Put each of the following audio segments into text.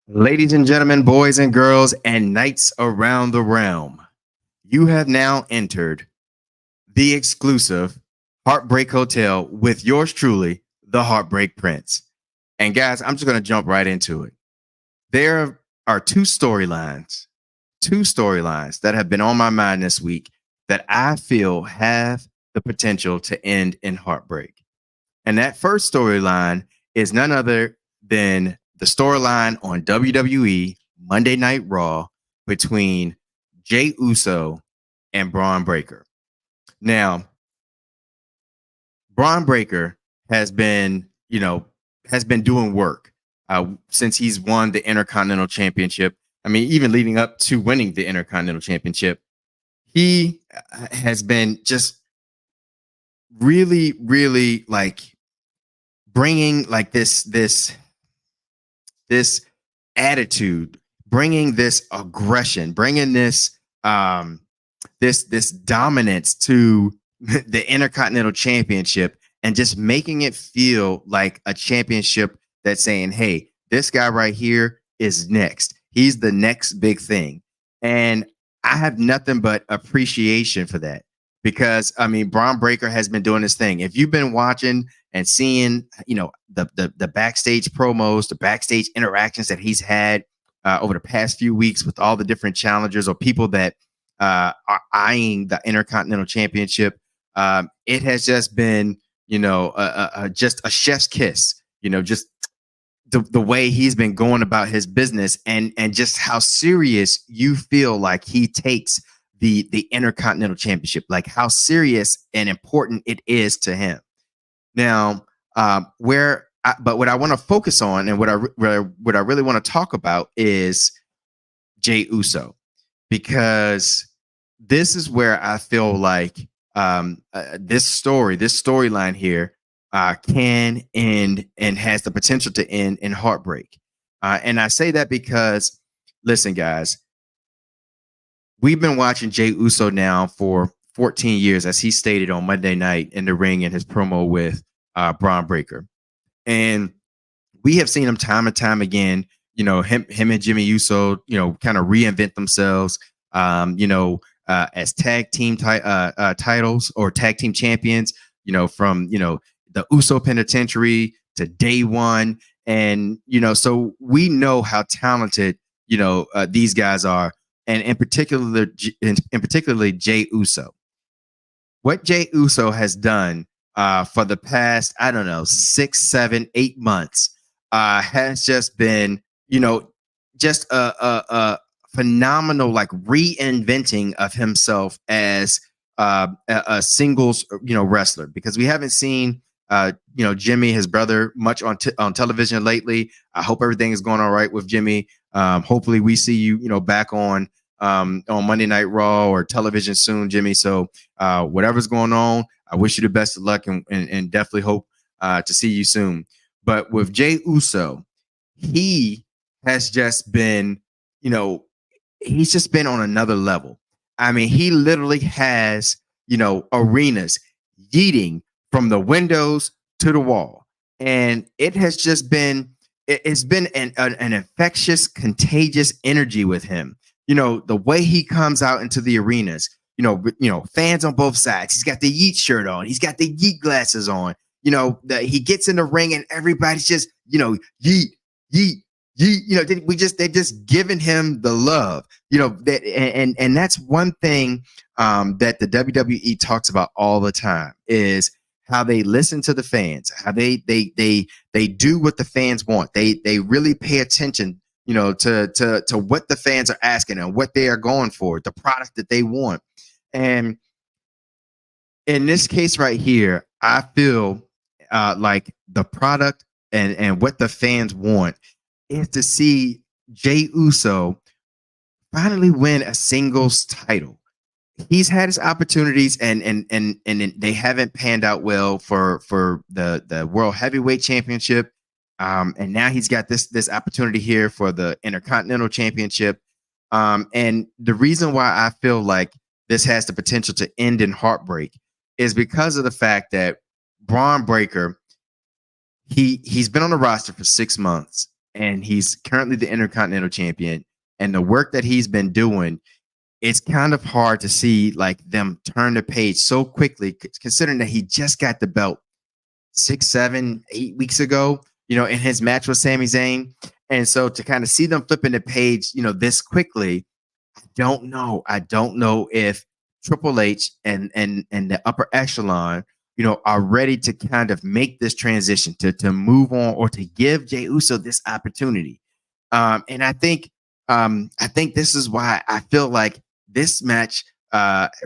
Ladies and gentlemen, boys and girls, and knights around the realm, you have now entered the exclusive HeartBreak Hotel with yours truly, the HeartBreak Prince. And guys, I'm just going to jump right into it. There are two storylines that have been on my mind this week that I feel have the potential to end in heartbreak. And that first storyline is none other than the storyline on WWE Monday Night Raw between Jey Uso and Braun Breaker. Now, Braun Breaker has been doing work since he's won the Intercontinental Championship. I mean, even leading up to winning the Intercontinental Championship, he has been just really, really like bringing like this attitude, bringing this aggression, bringing this this dominance to the Intercontinental Championship, and just making it feel like a championship that's saying, hey, this guy right here is next. He's the next big thing. And I have nothing but appreciation for that, because I mean, Braun Breaker has been doing this thing. If you've been watching and seeing, the backstage promos, the backstage interactions that he's had over the past few weeks with all the different challengers or people that are eyeing the Intercontinental Championship, it has just been, just a chef's kiss. Just the way he's been going about his business, and just how serious you feel like he takes the Intercontinental Championship, like how serious and important it is to him. Now, but what I want to focus on, and what I really want to talk about, is Jey Uso, because this is where I feel like this storyline here can end and has the potential to end in heartbreak. And I say that because, listen, guys, we've been watching Jey Uso now for 14 years, as he stated on Monday night in the ring in his promo with Braun Breaker. And we have seen him time and time again, him and Jimmy Uso, kind of reinvent themselves, as tag team titles or tag team champions, from, the Uso Penitentiary to Day One. And, so we know how talented, these guys are. And in particularly Jey Uso. What Jey Uso has done for the past, 6, 7, 8 months has just been, just a phenomenal, like, reinventing of himself as a singles, wrestler, because we haven't seen, Jimmy, his brother, much on television lately. I hope everything is going all right with Jimmy. Hopefully we see you, back on Monday Night Raw or television soon, Jimmy. So whatever's going on, I wish you the best of luck, and definitely hope to see you soon. But with Jey Uso, he has just been, he's just been on another level. I mean, he literally has, arenas yeeting from the windows to the wall. And it has just been, it's been an infectious, contagious energy with him. The way he comes out into the arenas, fans on both sides. He's got the Yeet shirt on. He's got the Yeet glasses on. He gets in the ring and everybody's just, Yeet, Yeet, Yeet. They've just given him the love, and that's one thing that the WWE talks about all the time, is how they listen to the fans, how they do what the fans want. They really pay attention, to what the fans are asking and what they are going for, the product that they want. And in this case right here, I feel like the product and what the fans want is to see Jey Uso finally win a singles title. he's had his opportunities, and they haven't panned out well for the World Heavyweight Championship. And now he's got this opportunity here for the Intercontinental Championship. And the reason why I feel like this has the potential to end in heartbreak is because of the fact that Braun Breaker, he's been on the roster for 6 months, and he's currently the Intercontinental Champion. And the work that he's been doing, it's kind of hard to see like them turn the page so quickly, considering that he just got the belt 6, 7, 8 weeks ago, in his match with Sami Zayn. And so to kind of see them flipping the page, this quickly, I don't know if Triple H and the upper echelon, are ready to kind of make this transition to move on, or to give Jey Uso this opportunity. And I think this is why I feel like this match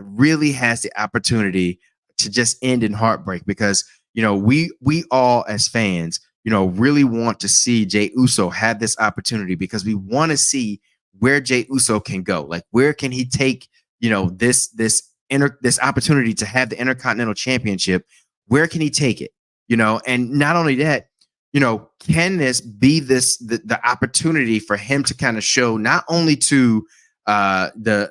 really has the opportunity to just end in heartbreak, because we all as fans really want to see Jey Uso have this opportunity, because we want to see where Jey Uso can go. Like, where can he take this opportunity to have the Intercontinental Championship? Where can he take it? And not only that, can this be the opportunity for him to kind of show not only to the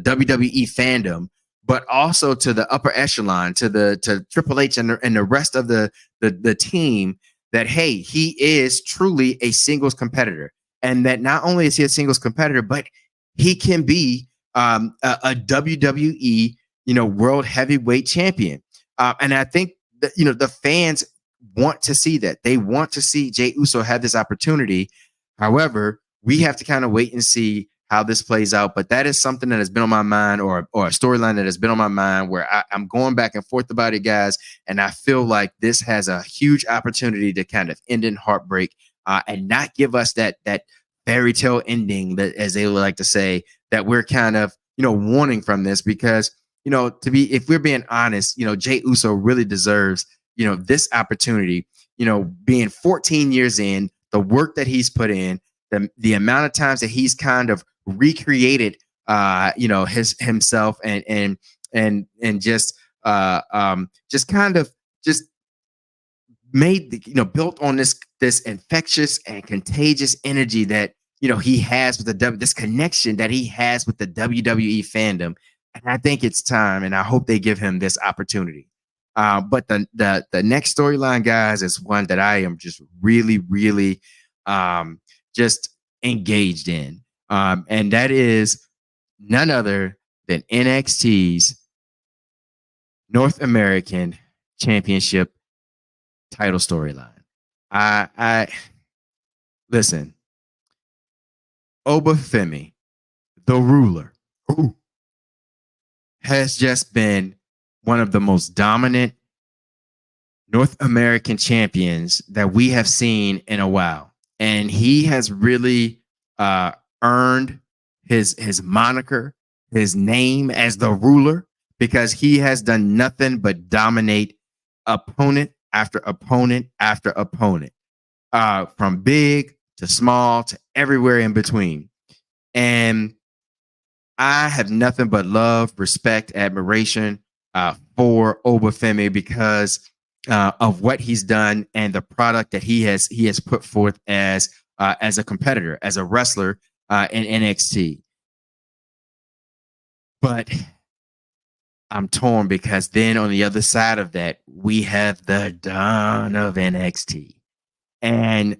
WWE fandom, but also to the upper echelon, to Triple H and the rest of the team, that hey, he is truly a singles competitor, and that not only is he a singles competitor, but he can be a WWE World Heavyweight Champion. And I think that the fans want to see that. They want to see Jey Uso have this opportunity. However, we have to kind of wait and see how this plays out. But that is something that has been on my mind, or a storyline that has been on my mind, where I'm going back and forth about it, guys. And I feel like this has a huge opportunity to kind of end in heartbreak, and not give us that fairy tale ending, that, as they would like to say, that we're kind of wanting from this. Because if we're being honest, Jey Uso really deserves this opportunity. Being 14 years in, the work that he's put in, the amount of times that he's kind of recreated himself, and just kind of just made built on this infectious and contagious energy that he has with this connection that he has with the WWE fandom. And I think it's time, and I hope they give him this opportunity. But the next storyline, guys, is one that I am just really, really just engaged in. And that is none other than NXT's North American Championship title storyline. I listen, Obafemi, the ruler, has just been one of the most dominant North American champions that we have seen in a while. And he has really earned his moniker, his name as the ruler, because he has done nothing but dominate opponent after opponent after opponent, from big to small to everywhere in between. And I have nothing but love, respect, admiration for Obafemi, because of what he's done and the product that he has put forth as a competitor, as a wrestler in NXT. But I'm torn, because then on the other side of that, we have the Dawn of NXT. And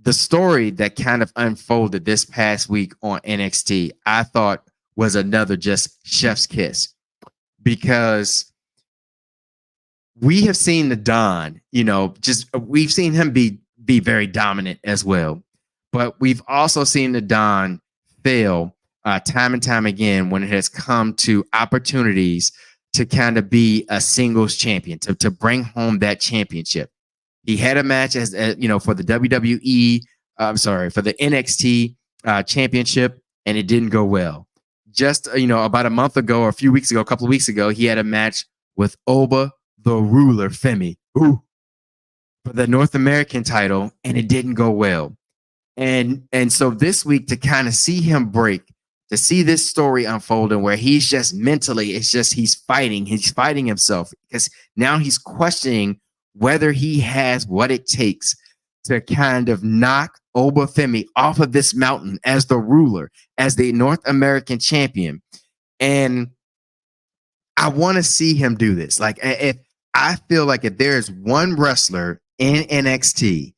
the story that kind of unfolded this past week on NXT, I thought was another just chef's kiss, because we have seen the Don, we've seen him be very dominant as well. But we've also seen the Don fail time and time again when it has come to opportunities to kind of be a singles champion, to bring home that championship. He had a match as for the WWE, for the NXT championship, and it didn't go well. Just about a month ago, or a couple of weeks ago, he had a match with Oba the Ruler Femi for the North American title, and it didn't go well. And so this week, to kind of see him break, to see this story unfolding where he's just mentally, it's just he's fighting himself because now he's questioning whether he has what it takes to kind of knock Obafemi off of this mountain as the ruler, as the North American champion. And I want to see him do this. Like, if I feel like if there's one wrestler in NXT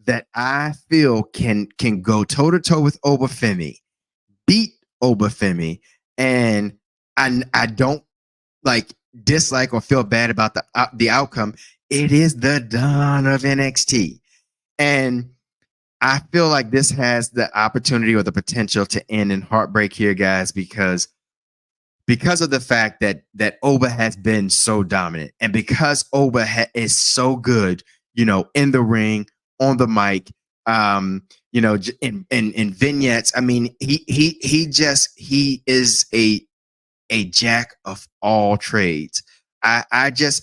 that I feel can go toe to toe with Obafemi, beat Obafemi, and I don't like dislike or feel bad about the outcome, it is the Don of NXT. And I feel like this has the opportunity or the potential to end in heartbreak here, guys, because of the fact that Oba has been so dominant, and because Oba is so good, in the ring, on the mic, in vignettes. I mean, he is a jack of all trades. I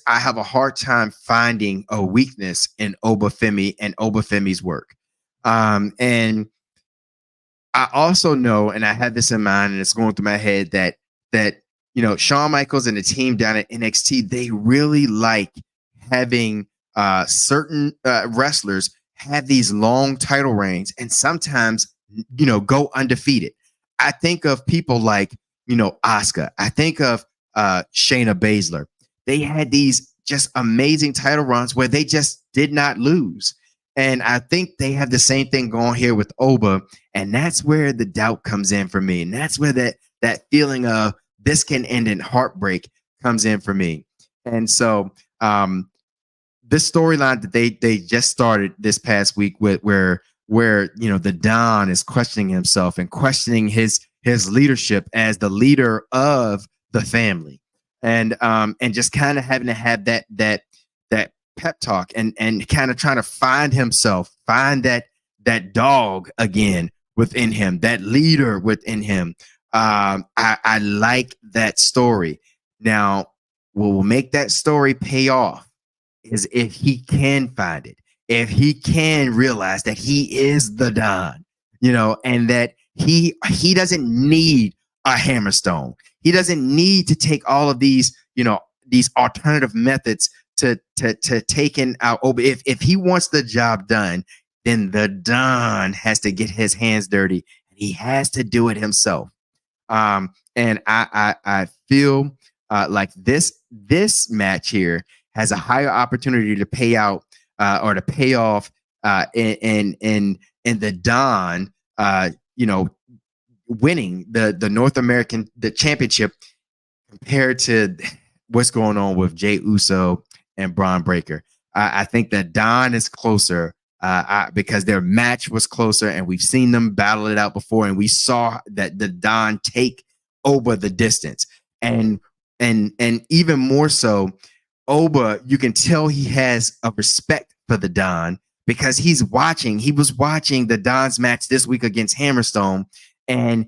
have a hard time finding a weakness in Obafemi and Obafemi's work. And I also know, and I had this in mind, and it's going through my head that Shawn Michaels and the team down at NXT, they really like having certain wrestlers have these long title reigns and sometimes go undefeated. I think of people like Asuka. I think of Shayna Baszler. They had these just amazing title runs where they just did not lose. And I think they have the same thing going here with Oba. And that's where the doubt comes in for me. And that's where that feeling of this can end in heartbreak comes in for me. And so this storyline that they just started this past week with where the Don is questioning himself and questioning his leadership as the leader of the family. And just kind of having to have that pep talk and kind of trying to find himself, find that dog again within him, that leader within him. I like that story. Now, what will make that story pay off is if he can find it, if he can realize that he is the Don, and that he doesn't need a hammerstone. He doesn't need to take all of these alternative methods to taking out Oba. If he wants the job done, then the Don has to get his hands dirty. He has to do it himself. And I feel like this match here has a higher opportunity to pay out or to pay off in the Don winning the North American championship compared to what's going on with Jey Uso and Braun Breaker. I think that Don is closer because their match was closer, and we've seen them battle it out before, and we saw that the Don take Oba the distance, and even more so, Oba, you can tell he has a respect for the Don because he was watching the Don's match this week against Hammerstone, and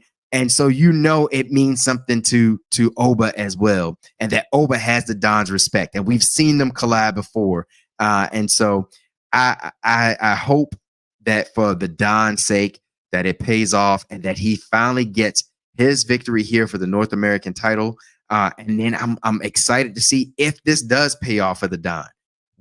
so it means something to Oba as well, and that Oba has the Don's respect, and we've seen them collab before, and so I hope that for the Don's sake that it pays off and that he finally gets his victory here for the North American title. And then I'm excited to see if this does pay off for the Don.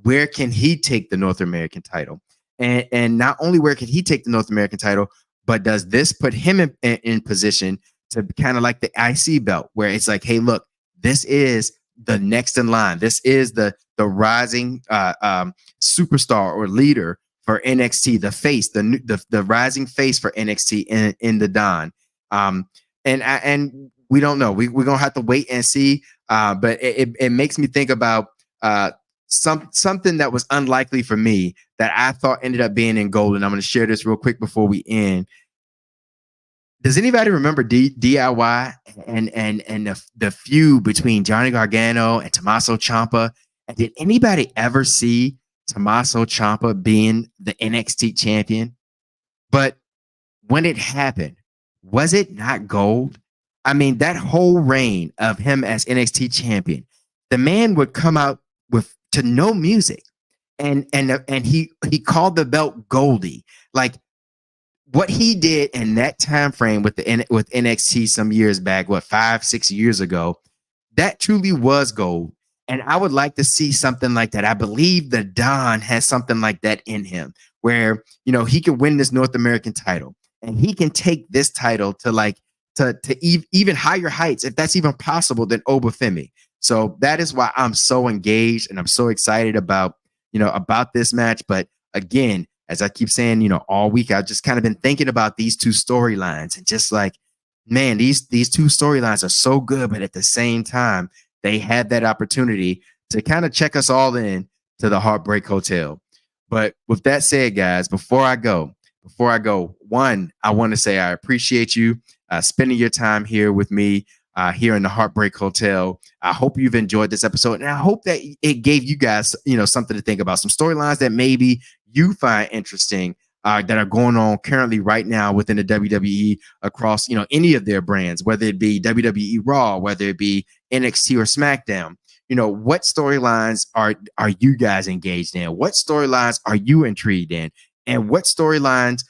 Where can he take the North American title? And not only where can he take the North American title, but does this put him in position to kind of like the IC belt, where it's like, hey, look, this is the next in line. This is the rising superstar or leader for NXT, the face, the rising face for NXT in the Don. And we don't know. We're gonna have to wait and see. But it makes me think about something that was unlikely for me that I thought ended up being in gold. And I'm going to share this real quick before we end. Does anybody remember DIY and the feud between Johnny Gargano and Tommaso Ciampa? And did anybody ever see Tommaso Ciampa being the NXT champion? But when it happened, was it not gold? I mean, that whole reign of him as NXT champion, the man would come out to no music, and he called the belt Goldie. Like, what he did in that time frame with with NXT some years back, what 5, 6 years ago, that truly was gold. And I would like to see something like that. I believe the Don has something like that in him, where he can win this North American title, and he can take this title to even higher heights, if that's even possible, than Obafemi. So that is why I'm so engaged and I'm so excited about this match. But again, as I keep saying, all week, I've just kind of been thinking about these two storylines and just like, man, these two storylines are so good, but at the same time, they had that opportunity to kind of check us all in to the Heartbreak Hotel. But with that said, guys, before I go, one, I want to say I appreciate you spending your time here with me here in the Heartbreak Hotel. I hope you've enjoyed this episode, and I hope that it gave you guys, something to think about, some storylines that maybe you find interesting that are going on currently right now within the WWE across, any of their brands, whether it be WWE Raw, whether it be NXT or SmackDown. What storylines are you guys engaged in? What storylines are you intrigued in? And what storylines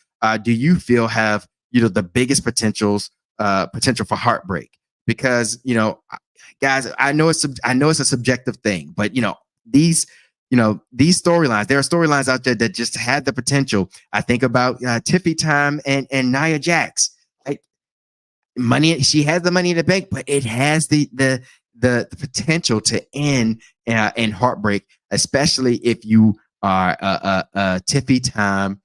do you feel have, the biggest potential for heartbreak? Because, guys, I know it's a subjective thing, but these storylines, there are storylines out there that just had the potential. I think about Tiffy Time and Nia Jax. She has the money in the bank, but it has the potential to end in heartbreak, especially if you are a Tiffy Time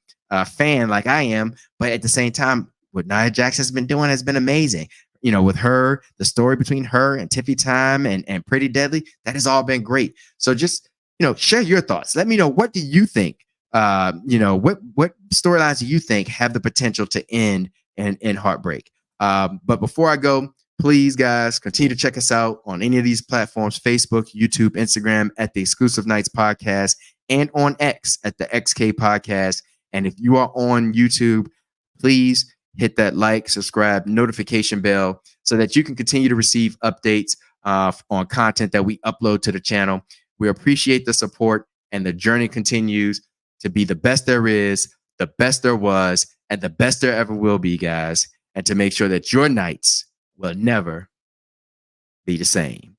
fan like I am. But at the same time, what Nia Jax has been doing has been amazing. With her, the story between her and Tiffy Time and Pretty Deadly, that has all been great. So just, share your thoughts. Let me know, what do you think? What storylines do you think have the potential to end in heartbreak? But before I go, please, guys, continue to check us out on any of these platforms: Facebook, YouTube, Instagram at the Exclusive Nights Podcast, and on X at the XK Podcast. And if you are on YouTube, please hit that like, subscribe, notification bell so that you can continue to receive updates on content that we upload to the channel. We appreciate the support, and the journey continues to be the best there is, the best there was, and the best there ever will be, guys. And to make sure that your nights will never be the same.